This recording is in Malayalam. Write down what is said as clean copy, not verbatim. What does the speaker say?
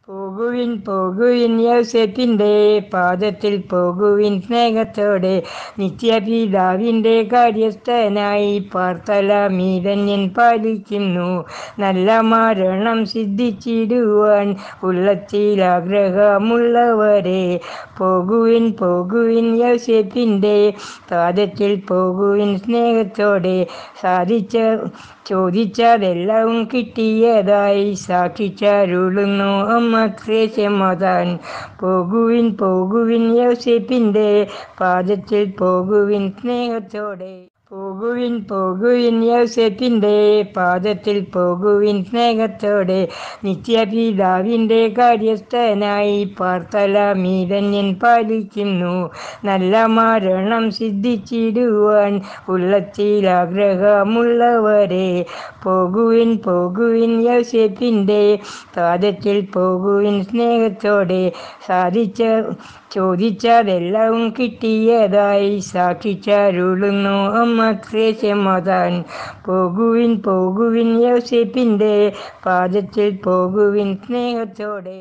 പോകുവിൻ പോകുവിൻ യൗസേപ്പിൻ്റെ പാദത്തിൽ പോകുവിൻ സ്നേഹത്തോടെ, നിത്യപിതാവിൻ്റെ കാര്യസ്ഥനായി പാർത്തലമീതന്യൻ പാലിക്കുന്നു. നല്ല മരണം സിദ്ധിച്ചിടുവാൻ ഉള്ളത്തിൽ ആഗ്രഹമുള്ളവരെ, പോകുവിൻ പോകുവിൻ യൗസേപ്പിൻ്റെ പാദത്തിൽ പോകുവിൻ സ്നേഹത്തോടെ. ചോദിച്ചതെല്ലാം കിട്ടിയതായി സാക്ഷിച്ചരുളുന്നു അമ്മ ത്രേസ്യമാതാൻ. പോകുവിൻ പോകുവിൻ യൗസേപ്പിൻ്റെ പാദത്തിൽ പോകുവിൻ സ്നേഹത്തോടെ. പോകുവിൻ പോകുവിൻ യൗസേപ്പിൻ്റെ പാദത്തിൽ പോകുവിൻ സ്നേഹത്തോടെ, നിത്യപിതാവിൻ്റെ കാര്യസ്ഥനായി പാർത്തലമീതന്യൻ പാലിക്കുന്നു. നല്ല മരണം സിദ്ധിച്ചിടുവാൻ ഉള്ളത്തിൽ ആഗ്രഹമുള്ളവരെ, പോകുവിൻ പോകുവിൻ യൗസേപ്പിൻ്റെ പാദത്തിൽ പോകുവിൻ സ്നേഹത്തോടെ. ചോദിച്ചതെല്ലാം കിട്ടിയതായി സാക്ഷിച്ചരുളുന്നു അമ്മ ത്രേസ്യമാതാൻ. പോകുവിൻ പോകുവിൻ യൗസേപ്പിൻ്റെ പാദത്തിൽ പോകുവിൻ സ്നേഹത്തോടെ.